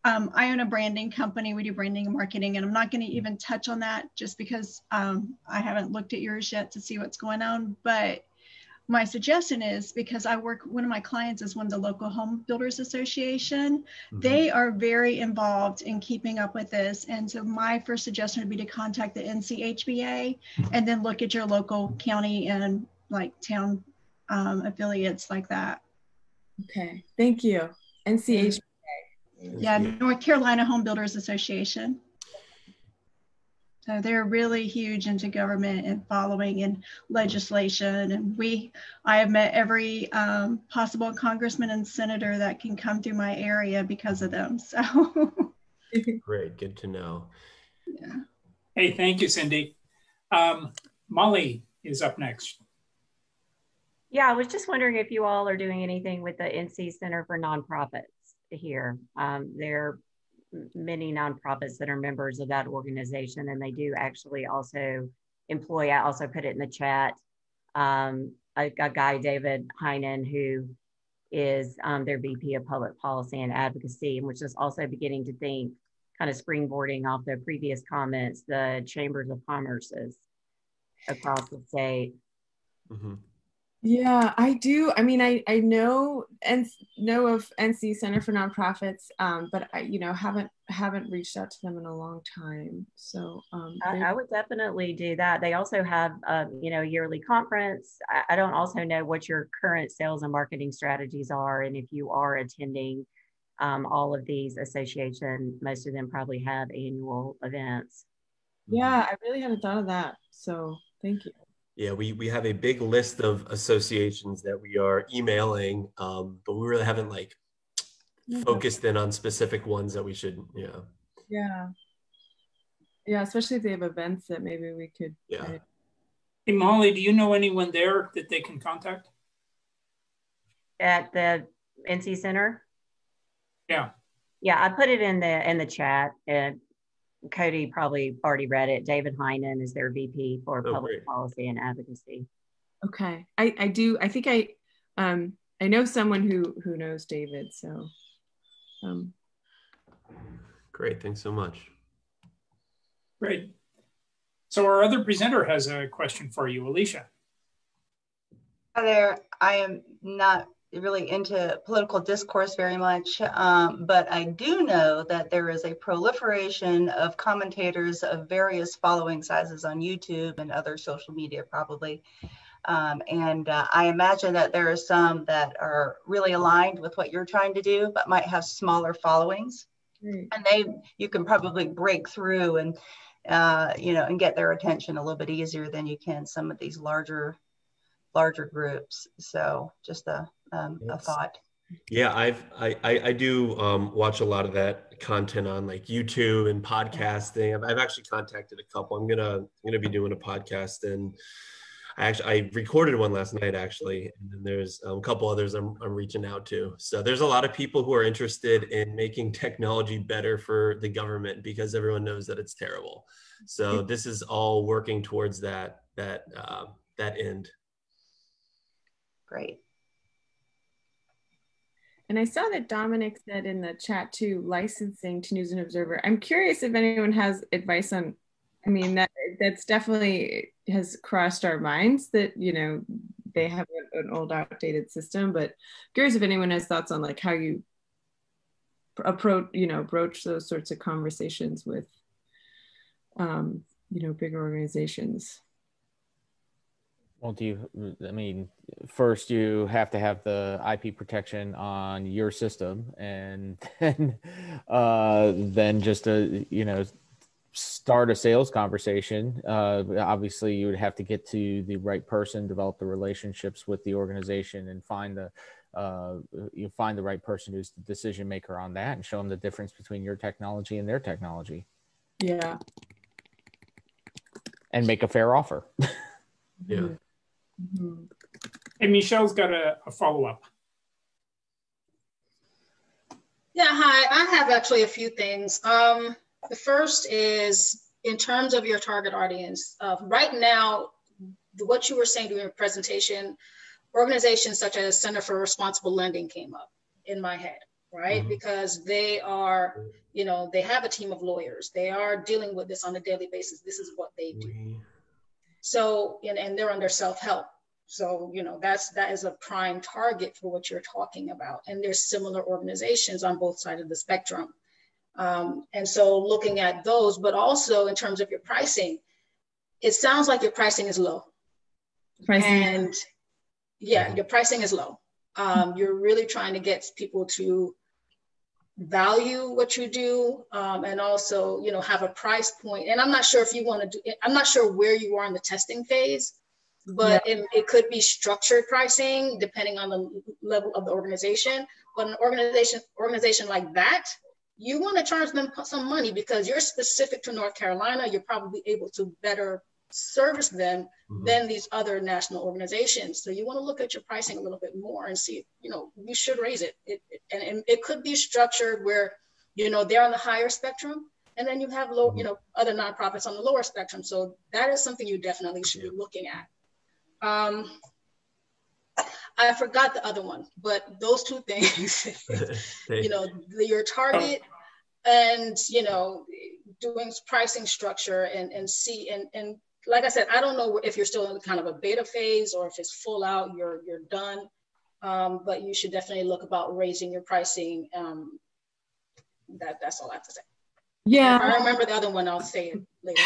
own a branding company. We do branding and marketing, and I'm not going to even touch on that just because I haven't looked at yours yet to see what's going on. But my suggestion is, because one of my clients is one of the local home builders association. Mm-hmm. They are very involved in keeping up with this. And so my first suggestion would be to contact the NCHBA and then look at your local county and like town affiliates like that. Okay, thank you. NCHBA. Yeah, North Carolina Home Builders Association. So they're really huge into government and following and legislation. And I have met every possible congressman and senator that can come through my area because of them. So great, good to know. Yeah. Hey, thank you, Cindy. Molly is up next. Yeah, I was just wondering if you all are doing anything with the NC Center for Nonprofits here. There are many nonprofits that are members of that organization, and they do actually also employ, I also put it in the chat, a guy, David Heinen, who is their VP of Public Policy and Advocacy, and which is also beginning to think, kind of springboarding off the previous comments, the chambers of commerces across the state. Mm-hmm. Yeah, I do. I mean, I know of NC Center for Nonprofits, but I, you know, haven't reached out to them in a long time. So I would definitely do that. They also have, you know, a yearly conference. I don't also know what your current sales and marketing strategies are, and if you are attending all of these associations, most of them probably have annual events. Yeah, I really hadn't thought of that. So thank you. Yeah, we have a big list of associations that we are emailing, but we really haven't like focused in on specific ones that we should, you know. Yeah. Yeah, especially if they have events that maybe we could. Yeah. Hey, Molly, do you know anyone there that they can contact? At the NC Center? Yeah. Yeah, I put it in the chat, and Cody probably already read it. David Heinen is their VP for Public Policy and Advocacy. Okay, I do. I think I know someone who knows David. So, great. Thanks so much. Great. So our other presenter has a question for you, Alicia. Hi there. I am not really into political discourse very much, but I do know that there is a proliferation of commentators of various following sizes on YouTube and other social media probably. I imagine that there are some that are really aligned with what you're trying to do, but might have smaller followings. And you can probably break through and, and get their attention a little bit easier than you can some of these larger groups. So just a thought. Yeah, I do watch a lot of that content on like YouTube and podcasting. I've actually contacted a couple. I'm gonna be doing a podcast, and I recorded one last night actually, and then there's a couple others I'm reaching out to. So there's a lot of people who are interested in making technology better for the government because everyone knows that it's terrible. So this is all working towards that end. Great. And I saw that Dominic said in the chat too, licensing to News and Observer. I'm curious if anyone has advice on, I mean, that's definitely has crossed our minds that, they have an old outdated system, but curious if anyone has thoughts on like how you broach those sorts of conversations with, bigger organizations. Well, first you have to have the IP protection on your system, and then just start a sales conversation. Obviously, you would have to get to the right person, develop the relationships with the organization, and find the right person who's the decision maker on that, and show them the difference between your technology and their technology. Yeah. And make a fair offer. Yeah. Mm-hmm. And Michelle's got a follow-up. Yeah, hi. I have actually a few things. The first is in terms of your target audience. Right now, what you were saying during your presentation, organizations such as Center for Responsible Lending came up in my head, right? Mm-hmm. Because they are, they have a team of lawyers. They are dealing with this on a daily basis. This is what they do. Mm-hmm. So, and they're under self-help. So, that is a prime target for what you're talking about. And there's similar organizations on both sides of the spectrum. And so looking at those, but also in terms of your pricing, it sounds like your pricing is low. And yeah, your pricing is low. You're really trying to get people to value what you do, and also, have a price point. And I'm not sure if you want to do, I'm not sure where you are in the testing phase, but it could be structured pricing depending on the level of the organization. But an organization like that, you want to charge them some money because you're specific to North Carolina. You're probably able to better service them than these other national organizations. So you want to look at your pricing a little bit more and see, you should raise it. And it could be structured where, they're on the higher spectrum, and then you have low, other nonprofits on the lower spectrum. So that is something you definitely should be looking at. I forgot the other one, but those two things, your target and, doing pricing structure and see, and like I said, I don't know if you're still in kind of a beta phase or if it's full out, you're done. But you should definitely look about raising your pricing. That's all I have to say. Yeah. If I remember the other one, I'll say it later.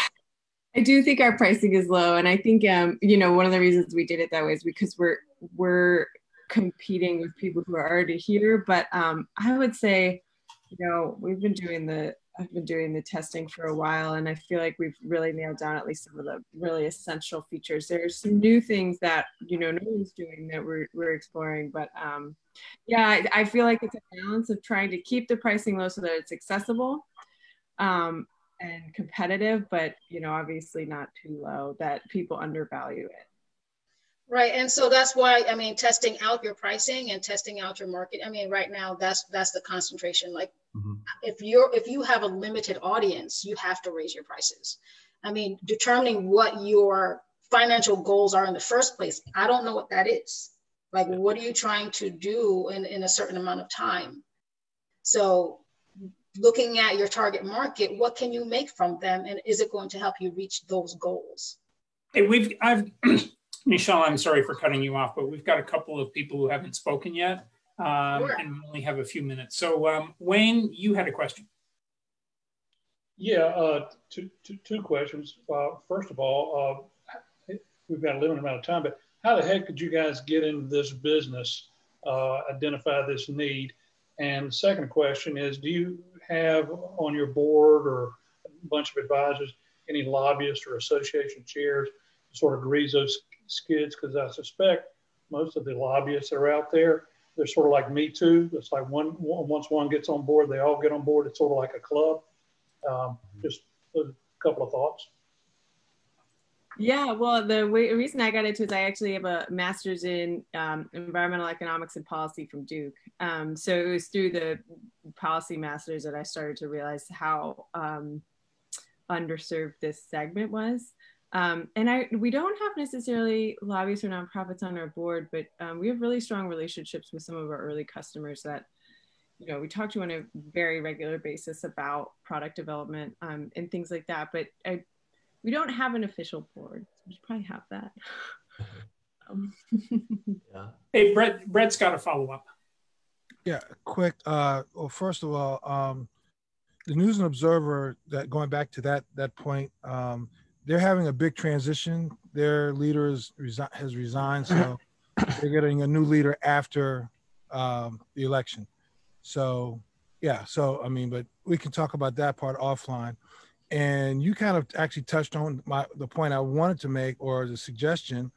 I do think our pricing is low. And I think, one of the reasons we did it that way is because we're competing with people who are already here. But I would say, I've been doing the testing for a while, and I feel like we've really nailed down at least some of the really essential features. There's some new things that, no one's doing that we're exploring, but I feel like it's a balance of trying to keep the pricing low so that it's accessible and competitive, but, obviously not too low that people undervalue it. Right, and so that's why, testing out your pricing and testing out your market. Right now, that's the concentration. Like, if you have a limited audience, you have to raise your prices. Determining what your financial goals are in the first place. I don't know what that is. Like, what are you trying to do in a certain amount of time? So looking at your target market, what can you make from them? And is it going to help you reach those goals? Hey, Michelle, I'm sorry for cutting you off, but we've got a couple of people who haven't spoken yet, Sure. and we only have a few minutes. So Wayne, you had a question. Yeah, two questions. First of all, we've got a limited amount of time, but how the heck did you guys get into this business, identify this need? And the second question is, do you have on your board or a bunch of advisors any lobbyists or association chairs to sort of grease those skids? Because I suspect most of the lobbyists that are out there, they're sort of like Me Too. It's like once one gets on board, they all get on board. It's sort of like a club. Just a couple of thoughts. Yeah, well, the reason I got into it is I actually have a master's in environmental economics and policy from Duke. So it was through the policy masters that I started to realize how underserved this segment was. And we don't have necessarily lobbyists or nonprofits on our board, but we have really strong relationships with some of our early customers that, you know, we talk to on a very regular basis about product development and things like that. But we don't have an official board. So we should probably have that. Yeah. Hey, Brett's got a follow up. Yeah, quick. Well, first of all, the News and Observer, that going back to that point, they're having a big transition. Their leader has resigned, so they're getting a new leader after the election. So yeah, so I mean, but we can talk about that part offline. And you kind of actually touched on the point I wanted to make, or the suggestion.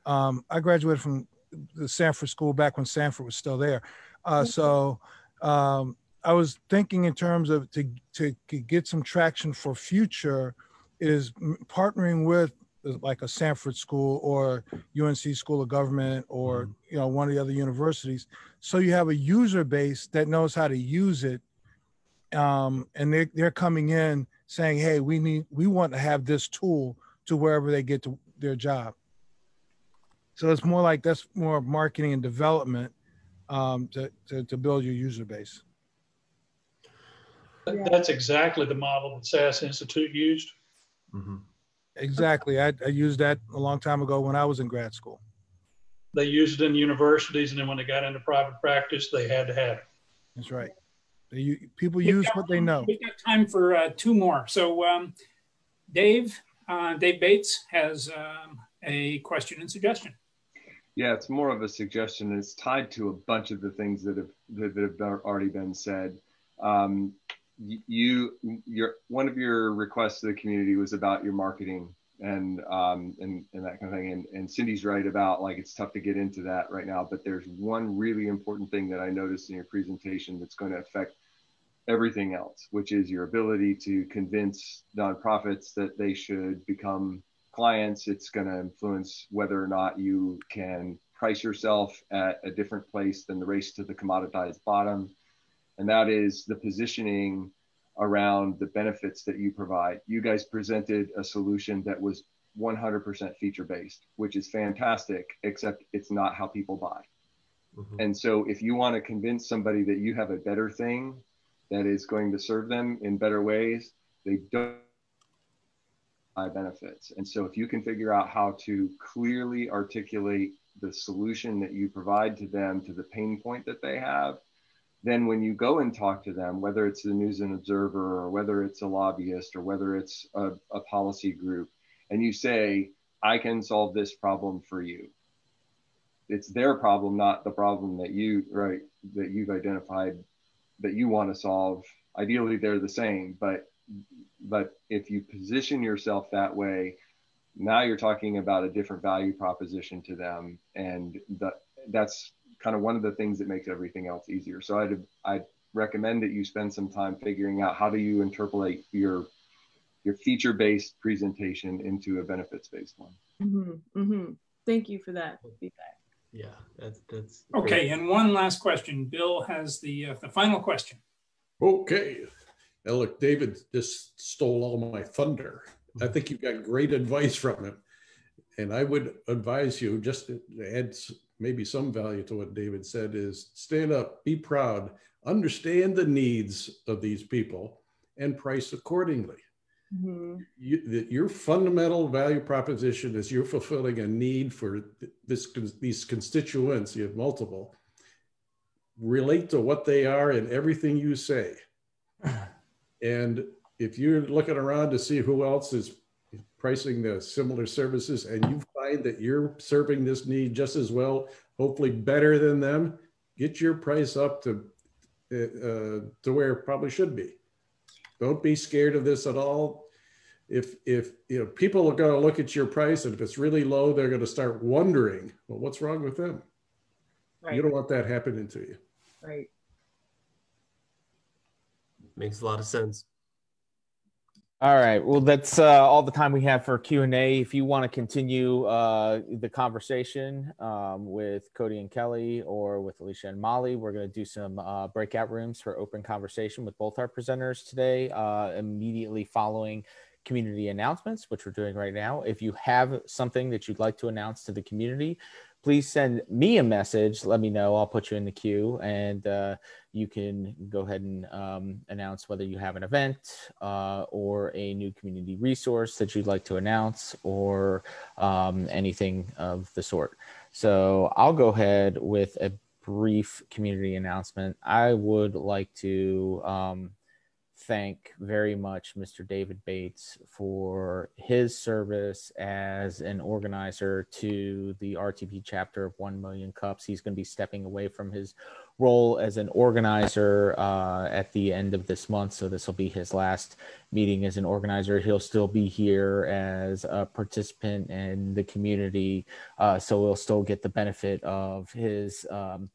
I graduated from the Sanford School back when Sanford was still there. So I was thinking in terms of to get some traction for future is partnering with like a Sanford School or UNC School of Government or one of the other universities. So you have a user base that knows how to use it. And they're coming in saying, hey, we want to have this tool to wherever they get to their job. So it's more like that's more marketing and development to build your user base. That's exactly the model that SAS Institute used. Mm-hmm. Exactly. I used that a long time ago when I was in grad school. They used it in universities, and then when they got into private practice, they had to have it. That's right. People use what they know. We've got time for two more. So Dave Bates has a question and suggestion. Yeah, it's more of a suggestion. It's tied to a bunch of the things that have already been said. One of your requests to the community was about your marketing and that kind of thing. And Cindy's right about, like, it's tough to get into that right now, but there's one really important thing that I noticed in your presentation that's going to affect everything else, which is your ability to convince nonprofits that they should become clients. It's going to influence whether or not you can price yourself at a different place than the race to the commoditized bottom. And that is the positioning around the benefits that you provide. You guys presented a solution that was 100% feature-based, which is fantastic, except it's not how people buy. Mm-hmm. And so if you want to convince somebody that you have a better thing that is going to serve them in better ways, they don't buy benefits. And so if you can figure out how to clearly articulate the solution that you provide to them, to the pain point that they have, then when you go and talk to them, whether it's the News and Observer or whether it's a lobbyist or whether it's a policy group, and you say, I can solve this problem for you. It's their problem, not the problem that you've identified that you want to solve. Ideally, they're the same, but if you position yourself that way, now you're talking about a different value proposition to them, and that's kind of one of the things that makes everything else easier. So I'd recommend that you spend some time figuring out how do you interpolate your feature-based presentation into a benefits-based one. Mm-hmm, mm-hmm. Thank you for that feedback. Yeah, that's okay. And one last question. Bill has the final question. Okay. Now look, David just stole all my thunder. I think you got great advice from him. And I would advise you, just to add maybe some value to what David said, is stand up, be proud, understand the needs of these people, and price accordingly. Mm-hmm. Your fundamental value proposition is you're fulfilling a need for these constituents. You have multiple. Relate to what they are in everything you say. And if you're looking around to see who else is pricing the similar services and you find that you're serving this need just as well, hopefully better than them, get your price up to where it probably should be. Don't be scared of this at all. If you know, people are going to look at your price, and if it's really low, they're going to start wondering, well, what's wrong with them? Right. You don't want that happening to you. Right. Makes a lot of sense. All right. Well, that's all the time we have for Q&A. If you want to continue the conversation with Cody and Kelly, or with Alicia and Molly, we're going to do some breakout rooms for open conversation with both our presenters today, immediately following community announcements, which we're doing right now. If you have something that you'd like to announce to the community, please send me a message. Let me know. I'll put you in the queue, and you can go ahead and announce whether you have an event or a new community resource that you'd like to announce, or anything of the sort. So I'll go ahead with a brief community announcement. I would like to thank very much Mr. David Bates for his service as an organizer to the RTP chapter of 1 Million Cups. He's going to be stepping away from his role as an organizer at the end of this month, so this will be his last meeting as an organizer. He'll still be here as a participant in the community, so we'll still get the benefit of his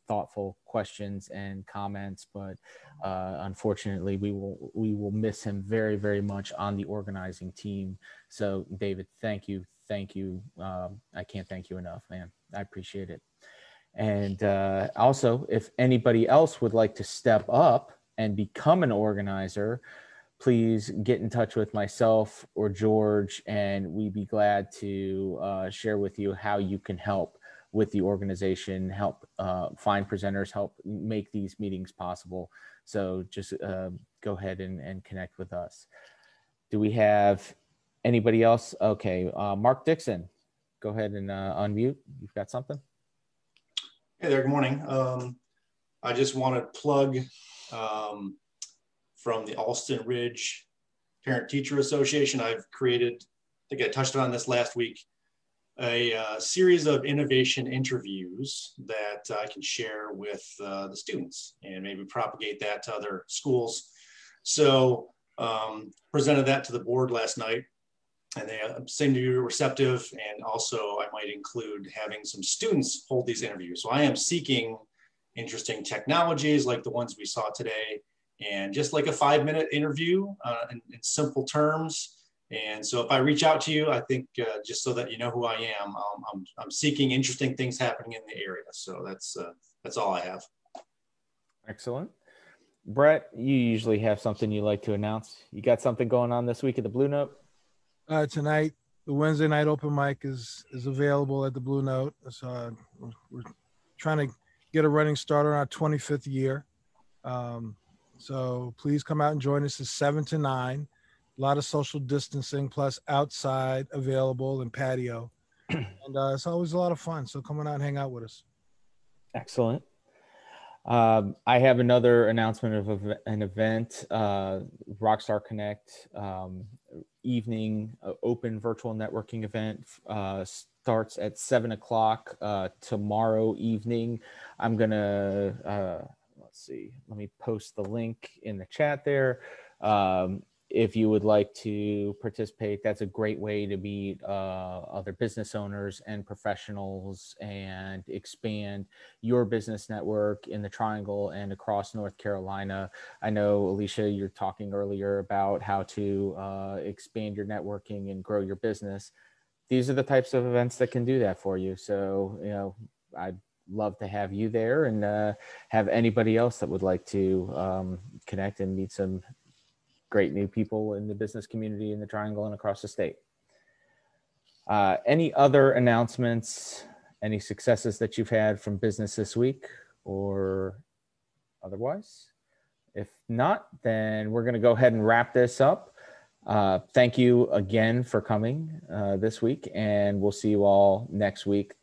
thoughtful questions and comments, but unfortunately we will miss him very, very much on the organizing team. So David, thank you. I can't thank you enough, man. I appreciate it. And also, if anybody else would like to step up and become an organizer, please get in touch with myself or George, and we'd be glad to share with you how you can help with the organization, help find presenters, help make these meetings possible. So just go ahead and connect with us. Do we have anybody else? Okay, Mark Dixon, go ahead and unmute. You've got something? Hey there, good morning. I just want to plug from the Alston Ridge Parent Teacher Association. I've created, I think I touched on this last week, a series of innovation interviews that I can share with the students and maybe propagate that to other schools. So presented that to the board last night, and they seem to be receptive. And also I might include having some students hold these interviews. So I am seeking interesting technologies like the ones we saw today, and just like a 5-minute interview in simple terms. And so if I reach out to you, I think just so that you know who I am, I'm seeking interesting things happening in the area. So that's all I have. Excellent. Brett, you usually have something you like to announce. You got something going on this week at the Blue Note? Tonight, the Wednesday night open mic is available at the Blue Note. So, we're trying to get a running start on our 25th year. So please come out and join us. It's 7 to 9. A lot of social distancing, plus outside available and patio. And it's always a lot of fun. So come on out and hang out with us. Excellent. I have another announcement of an event, Rockstar Connect evening open virtual networking event starts at 7 o'clock tomorrow evening. I'm gonna, let's see, let me post the link in the chat there. If you would like to participate, that's a great way to meet other business owners and professionals and expand your business network in the Triangle and across North Carolina. I know, Alicia, you're talking earlier about how to expand your networking and grow your business. These are the types of events that can do that for you. So, you know, I'd love to have you there, and have anybody else that would like to connect and meet some great new people in the business community in the Triangle and across the state. Any other announcements, any successes that you've had from business this week or otherwise? If not, then we're going to go ahead and wrap this up. Thank you again for coming this week, and we'll see you all next week.